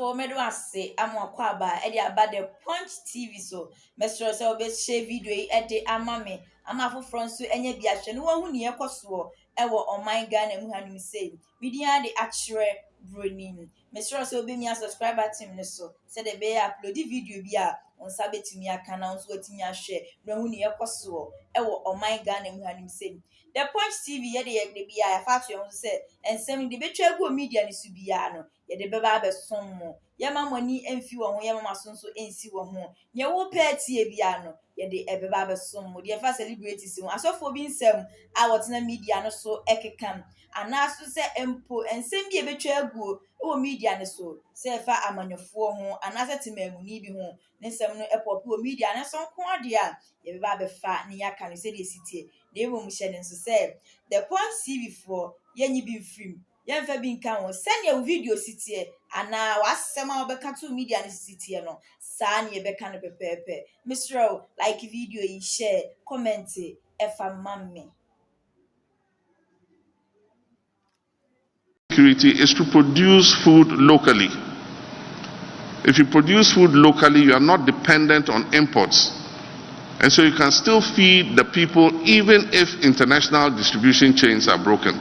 for me do ase amwakwa ba e dey aba the Punch TV so mesro say obe share video e dey ama me ama foforo nso enye bi ahwe no wahu ne yekoso e wo oman Ghana mu hanim say media dey akire bronin mesro say obe mi subscriber team ne so say dey be upload video bi a onsa betimi aka na nso watimi ahwe no wahu ne yekoso e wo oman Ghana mu hanim say the Punch TV ye dey bi a fa to yon say ensem dey betwa gu media ne su bia no ye de beba be sommo ye mamoni emfi wo ho ye mama sonso ensi wo ho ye wo party bia no ye de ebeba be sommo de fa celebrities ho asofo bi nsem a wotena media no so ekekam anaso se empo ensem bi ebetwa aguo wo media ne so se fa amanyofo ho anase temamuni bi ho ne nsem no epop wo media ne so nko ade a ye beba be fa ne yaka no se de sitie de ebo mu hye ne so se the Punch TV for ye nyi bi film yemfa bi nka ho send your video sitie ana wasema obeka to media ne sitie no sa ne beka no pepepe Mr. like video yi share comment efa mamme. Security is to produce food locally. If you produce food locally, you are not dependent on imports, and so you can still feed the people even if international distribution chains are broken.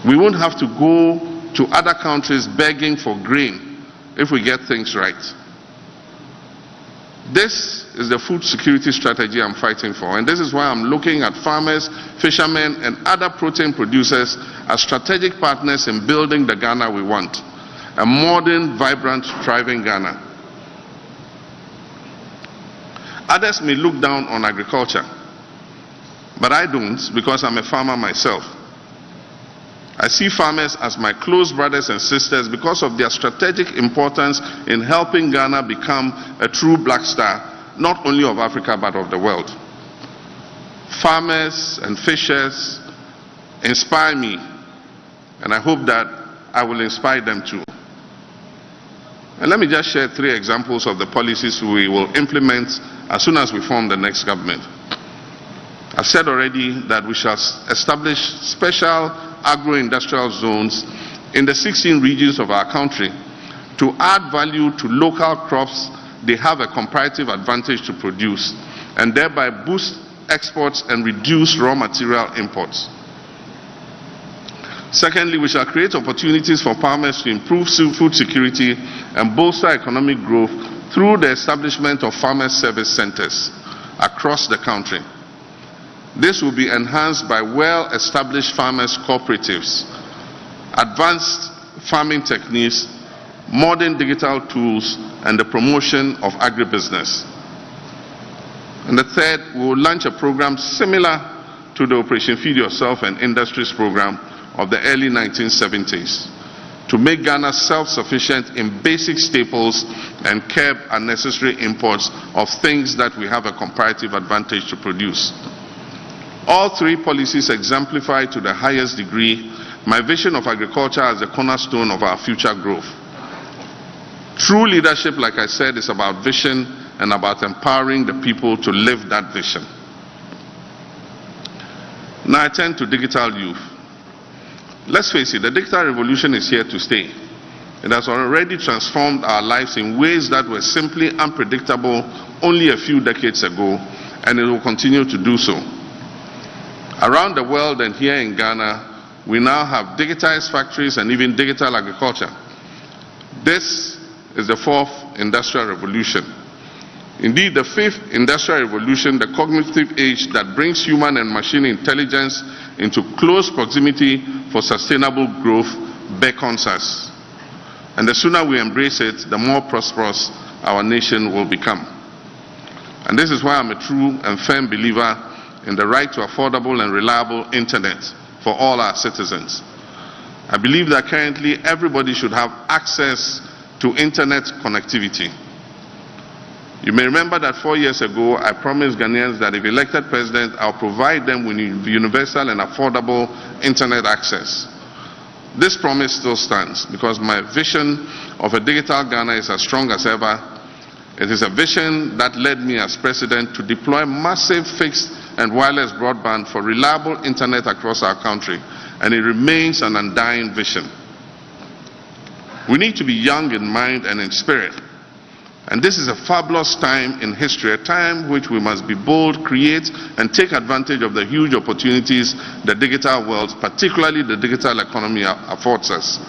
We won't have to go to other countries begging for grain if we get things right. This is the food security strategy I'm fighting for, and this is why I'm looking at farmers, fishermen, and other protein producers as strategic partners in building the Ghana we want, a modern, vibrant, thriving Ghana. Others may look down on agriculture, but I don't, because I'm a farmer myself. I see farmers as my close brothers and sisters because of their strategic importance in helping Ghana become a true black star, not only of Africa but of the world. Farmers and fishers inspire me, and I hope that I will inspire them too. And let me just share 3 examples of the policies we will implement as soon as we form the next government. I've said already that we shall establish special agro-industrial zones in the 16 regions of our country to add value to local crops they have a comparative advantage to produce, and thereby boost exports and reduce raw material imports. Secondly, we shall create opportunities for farmers to improve food security and bolster economic growth through the establishment of farmer service centers across the country. This will be enhanced by well-established farmers' cooperatives, advanced farming techniques, modern digital tools, and the promotion of agribusiness. And the third, we will launch a program similar to the Operation Feed Yourself and Industries program of the early 1970s to make Ghana self-sufficient in basic staples and curb unnecessary imports of things that we have a comparative advantage to produce. All 3 policies exemplify to the highest degree my vision of agriculture as the cornerstone of our future growth. True leadership, like I said, is about vision and about empowering the people to live that vision. Now I turn to digital youth. Let's face it, the digital revolution is here to stay. It has already transformed our lives in ways that were simply unpredictable only a few decades ago, and it will continue to do so. Around the world and here in Ghana, we now have digitized factories and even digital agriculture. This is the 4th industrial revolution. Indeed, the 5th industrial revolution, the cognitive age that brings human and machine intelligence into close proximity for sustainable growth, beckons us. And the sooner we embrace it, the more prosperous our nation will become. And this is why I'm a true and firm believer in the right to affordable and reliable internet for all our citizens. I believe that currently everybody should have access to internet connectivity. You may remember that 4 years ago I promised Ghanaians that if elected president, I'll provide them with universal and affordable internet access. This promise still stands because my vision of a digital Ghana is as strong as ever. It is a vision that led me as president to deploy massive fixed and wireless broadband for reliable internet across our country, and it remains an undying vision. We need to be young in mind and in spirit. And this is a fabulous time in history, a time which we must be bold, create, and take advantage of the huge opportunities the digital world, particularly the digital economy, affords us.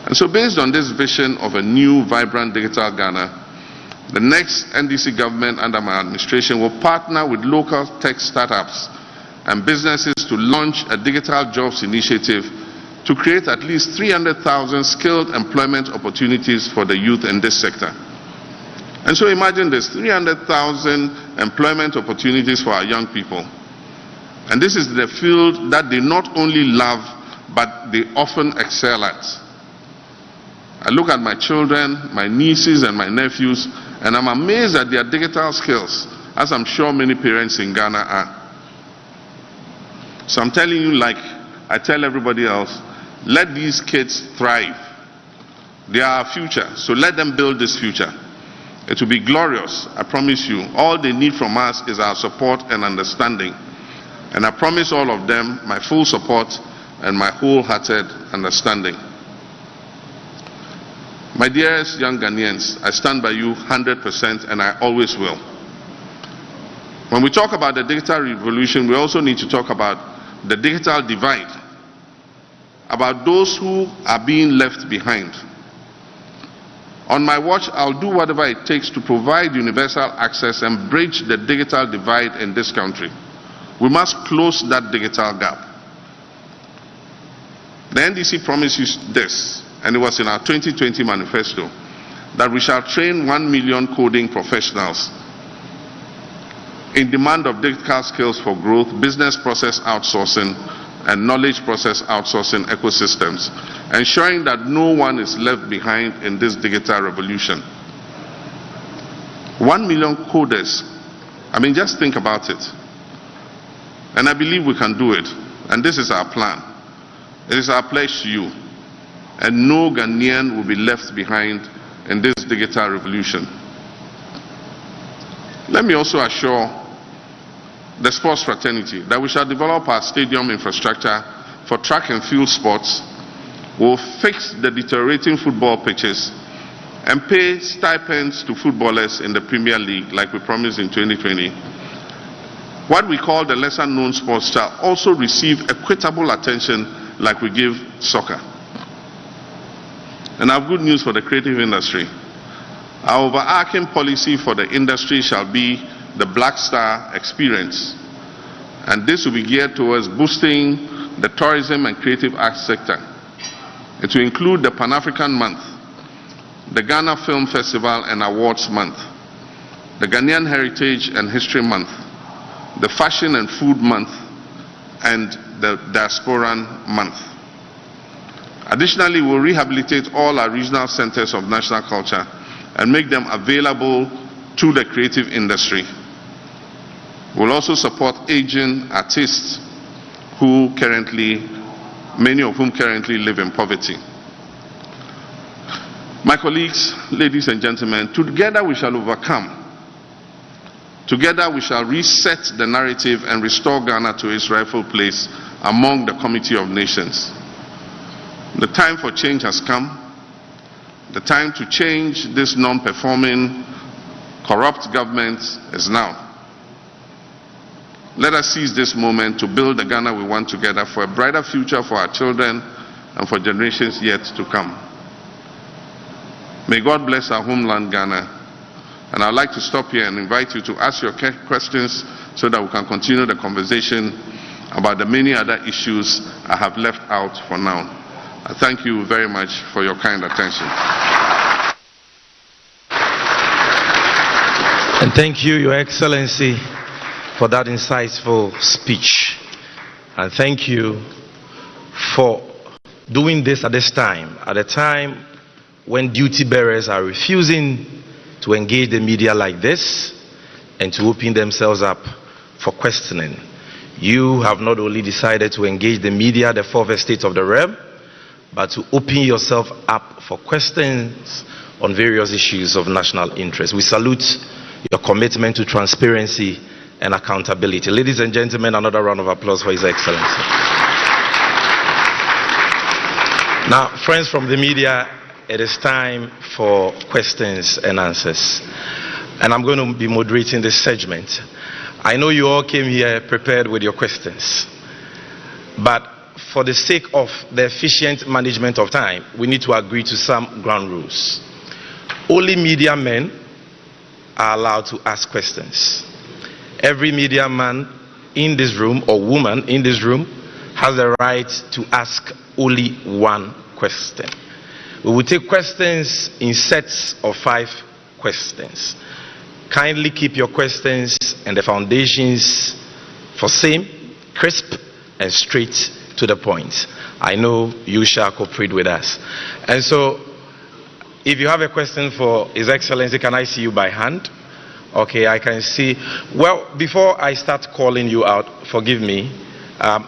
And so based on this vision of a new, vibrant digital Ghana, the next NDC government under my administration will partner with local tech startups and businesses to launch a digital jobs initiative to create at least 300,000 skilled employment opportunities for the youth in this sector. And so imagine this, 300,000 employment opportunities for our young people. And this is the field that they not only love, but they often excel at. I look at my children, my nieces and my nephews, and I'm amazed at their digital skills, as I'm sure many parents in Ghana are. So I'm telling you, like I tell everybody else, let these kids thrive. They are our future, so let them build this future. It will be glorious, I promise you. All they need from us is our support and understanding. And I promise all of them my full support and my wholehearted understanding. My dearest young Ghanaians, I stand by you 100% and I always will. When we talk about the digital revolution, we also need to talk about the digital divide, about those who are being left behind. On my watch, I'll do whatever it takes to provide universal access and bridge the digital divide in this country. We must close that digital gap. The NDC promises this, and it was in our 2020 manifesto, that we shall train 1 million coding professionals in demand of digital skills for growth, business process outsourcing, and knowledge process outsourcing ecosystems, ensuring that no one is left behind in this digital revolution. 1 million coders. I mean, just think about it. And I believe we can do it. And this is our plan. It is our pledge to you. And no Ghanaian will be left behind in this digital revolution. Let me also assure the sports fraternity that we shall develop our stadium infrastructure for track and field sports. We'll fix the deteriorating football pitches and pay stipends to footballers in the Premier League like we promised in 2020. What we call the lesser known sports shall also receive equitable attention like we give soccer. And I have good news for the creative industry. Our overarching policy for the industry shall be the Black Star experience. And this will be geared towards boosting the tourism and creative arts sector. It will include the Pan-African Month, the Ghana Film Festival and Awards Month, the Ghanaian Heritage and History Month, the Fashion and Food Month, and the Diasporan Month. Additionally, we'll rehabilitate all our regional centers of national culture and make them available to the creative industry. We'll also support aging artists who many of whom currently live in poverty. My colleagues, ladies and gentlemen, together we shall overcome. Together we shall reset the narrative and restore Ghana to its rightful place among the Committee of Nations. The time for change has come. The time to change this non-performing, corrupt government is now. Let us seize this moment to build the Ghana we want together for a brighter future for our children and for generations yet to come. May God bless our homeland, Ghana. And I'd like to stop here and invite you to ask your questions so that we can continue the conversation about the many other issues I have left out for now. I thank you very much for your kind attention. And thank you, Your Excellency, for that insightful speech. And thank you for doing this at a time when duty bearers are refusing to engage the media like this and to open themselves up for questioning. You have not only decided to engage the media, the fourth estate of the realm, but to open yourself up for questions on various issues of national interest. We salute your commitment to transparency and accountability. Ladies and gentlemen, another round of applause for His Excellency. Now, friends from the media, it is time for questions and answers. And I'm going to be moderating this segment. I know you all came here prepared with your questions. But for the sake of the efficient management of time, we need to agree to some ground rules. Only media men are allowed to ask questions. Every media man in this room or woman in this room has the right to ask only one question. We will take questions in sets of 5 questions. Kindly keep your questions and the foundations for same, crisp, and straight to the point. I know you shall cooperate with us. And so, if you have a question for His Excellency, can I see you by hand? Okay, I can see. Well, before I start calling you out, forgive me,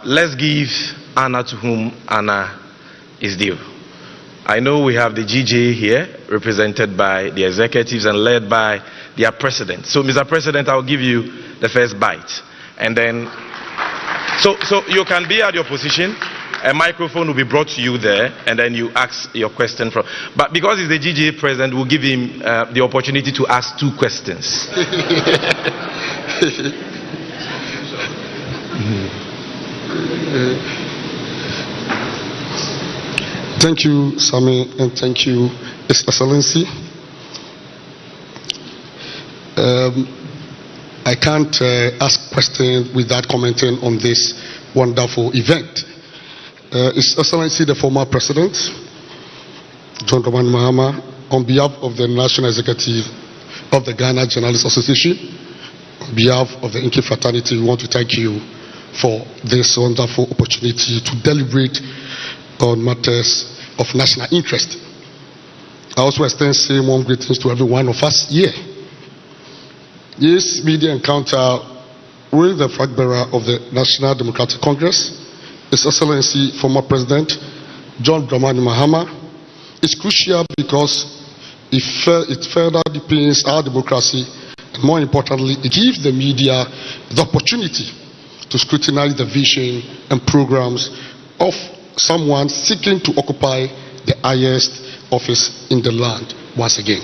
let's give honor to whom honor is due. I know we have the GJ here, represented by the executives and led by their president. So, Mr. President, I'll give you the first bite. And then, so you can be at your position. A microphone will be brought to you there, and then you ask your question from. But because he's the GGA president, we'll give him the opportunity to ask 2 questions. Thank you, Sami, and thank you, His Excellency. I can't ask questions without commenting on this wonderful event. His Excellency, the former President, John Dramani Mahama, on behalf of the National Executive of the Ghana Journalists Association, on behalf of the Inky fraternity, we want to thank you for this wonderful opportunity to deliberate on matters of national interest. I also extend same warm greetings to every one of us here. This media encounter with the flag bearer of the National Democratic Congress, His Excellency former President John Dramani Mahama, is crucial because it further deepens our democracy, and more importantly, it gives the media the opportunity to scrutinize the vision and programs of someone seeking to occupy the highest office in the land once again.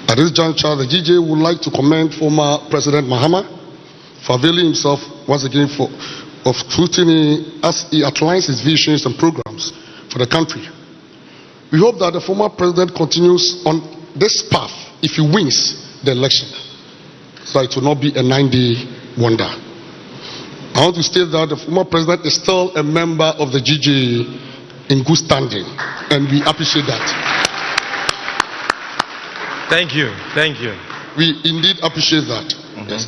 At this juncture, the GJ would like to commend former President Mahama for availing himself once again of scrutiny as he outlines his visions and programs for the country. We hope that the former president continues on this path if he wins the election, so it will not be a 9-day wonder. I want to state that the former president is still a member of the GJ in good standing, and we appreciate that. Thank you. We indeed appreciate that. Yes.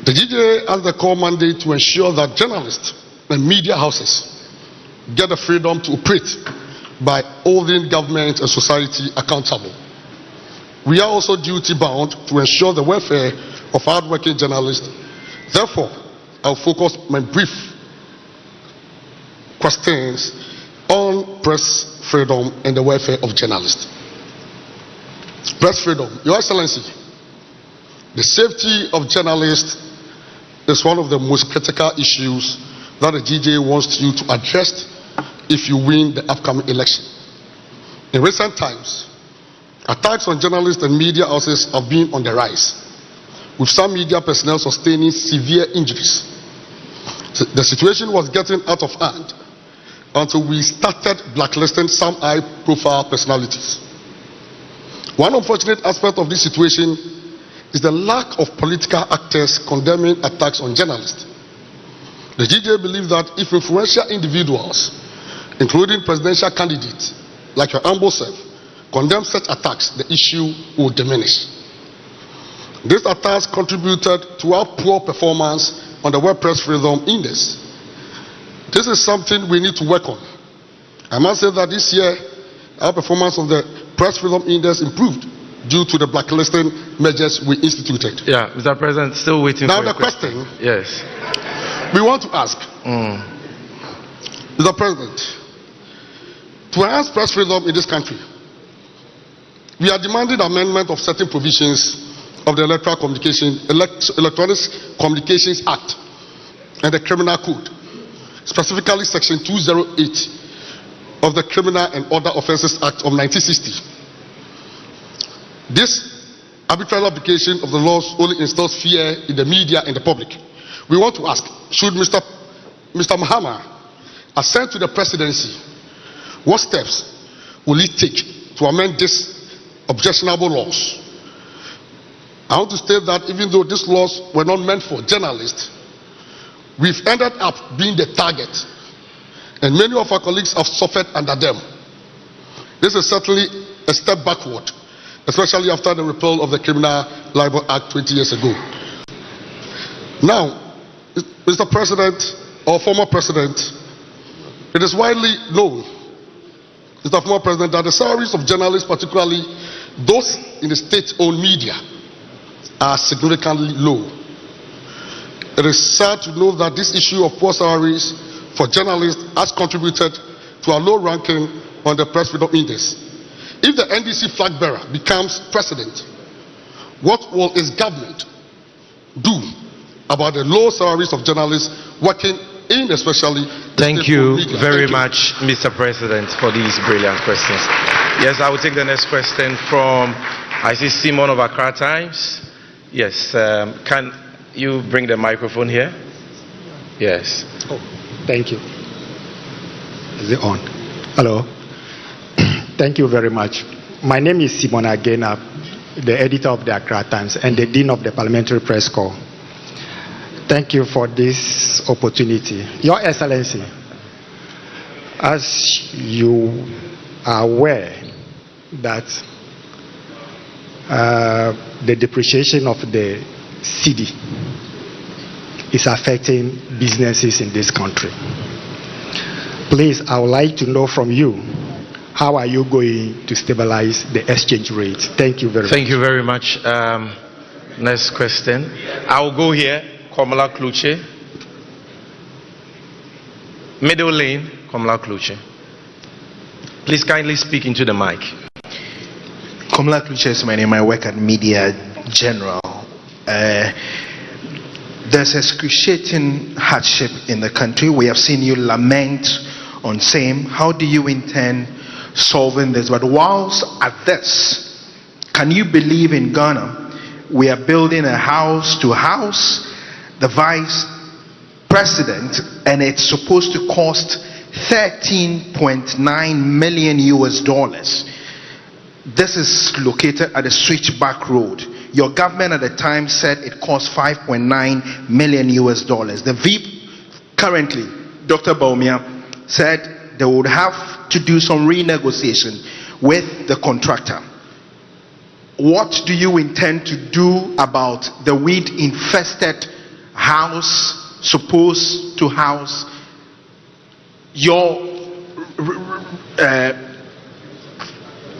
The GJ has the core mandate to ensure that journalists and media houses get the freedom to operate by holding government and society accountable. We are also duty bound to ensure the welfare of hardworking journalists. Therefore, I'll focus my brief questions on press freedom and the welfare of journalists. Press freedom. Your Excellency, the safety of journalists is one of the most critical issues that the GJ wants you to address if you win the upcoming election. In recent times, attacks on journalists and media houses have been on the rise, with some media personnel sustaining severe injuries. The situation was getting out of hand until we started blacklisting some high-profile personalities. One unfortunate aspect of this situation is the lack of political actors condemning attacks on journalists. The GJ believes that if influential individuals, including presidential candidates like your humble self, condemn such attacks, the issue will diminish. These attacks contributed to our poor performance on the World Press Freedom Index. This is something we need to work on. I must say that this year, our performance on the Press Freedom Index improved due to the blacklisting measures we instituted. Yeah, Mr. President, still waiting now for the question. Yes. We want to ask, Mr. President, to enhance press freedom in this country, we are demanding amendment of certain provisions of the Electronic Communications Act and the Criminal Code, specifically Section 208, of the Criminal and Other Offences Act of 1960. This arbitrary application of the laws only instills fear in the media and the public. We want to ask, should Mr. Mahama ascend to the presidency, what steps will he take to amend these objectionable laws? I want to state that even though these laws were not meant for journalists, we've ended up being the target, and many of our colleagues have suffered under them. This is certainly a step backward, especially after the repeal of the Criminal Libel Act 20 years ago. Now, Mr. President, or former President, it is widely known, Mr. Former President, that the salaries of journalists, particularly those in the state-owned media, are significantly low. It is sad to know that this issue of poor salaries for journalists has contributed to a low ranking on the Press Freedom Index. If the NDC flag bearer becomes president, what will his government do about the low salaries of journalists working in especially the Thank you media? very Thank you. much, Mr. President, for these brilliant questions. Yes, I will take the next question from, I see Simon of Accra Times. Yes, can you bring the microphone here? Yes. Oh, thank you. Is it on? Hello. Thank you very much. My name is Simon Agena, the editor of the Accra Times and the dean of the Parliamentary Press Corps. Thank you for this opportunity. Your Excellency, as you are aware that the depreciation of the cedi is affecting businesses in this country. Please, I would like to know from you, how are you going to stabilize the exchange rate? Thank you very much. Thank you very much. Next question. I will go here. Komala Kluche. Middle lane, Komala Kluche. Please kindly speak into the mic. Komala Kluche is my name. I work at Media General. There's excruciating hardship in the country. We have seen you lament on same. How do you intend solving this? But whilst at this, can you believe in Ghana? We are building a house to house the vice president, and it's supposed to cost 13.9 million US dollars. This is located at the Switchback Road. Your government at the time said it cost 5.9 million US dollars. The VIP currently, Dr. Baumia, said they would have to do some renegotiation with the contractor. What do you intend to do about the weed infested house supposed to house your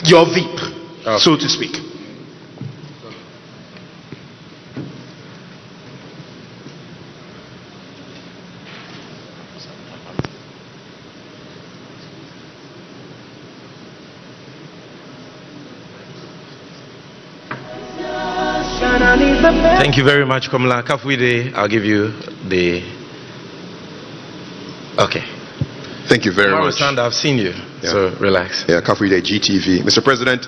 VIP, so to speak? Thank you very much, Komala. Kafuide, I'll give you the... Okay. Thank you very much. Sand, I've seen you, so relax. Yeah, Kafuide, GTV. Mr. President,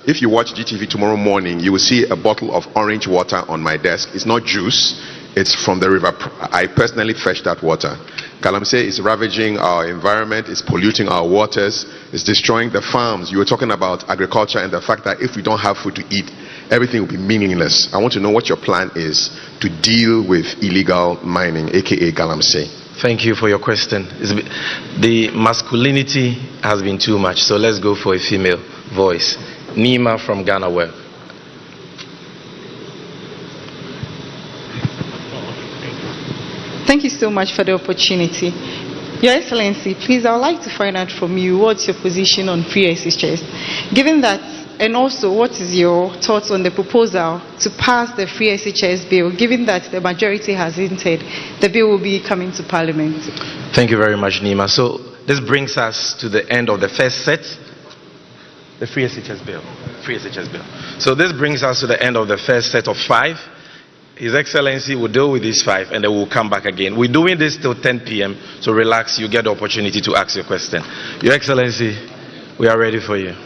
if you watch GTV tomorrow morning, you will see a bottle of orange water on my desk. It's not juice, it's from the river. I personally fetched that water. Galamsey is ravaging our environment, it's polluting our waters, it's destroying the farms. You were talking about agriculture and the fact that if we don't have food to eat, everything will be meaningless. I want to know what your plan is to deal with illegal mining, aka Galamsey. Thank you for your question. The masculinity has been too much, so let's go for a female voice. Nima from Ghana Web. Thank you so much for the opportunity. Your Excellency, please, I would like to find out from you what's your position on free SHS, given that, and also what is your thoughts on the proposal to pass the free SHS bill, given that the majority has hinted the bill will be coming to Parliament? Thank you very much, Nima. So this brings us to the end of the first set, the free SHS bill. So this brings us to the end of the first set of 5. His Excellency will deal with these 5 and then we'll come back again. We're doing this till 10 p.m. So relax, you get the opportunity to ask your question. Your Excellency, we are ready for you.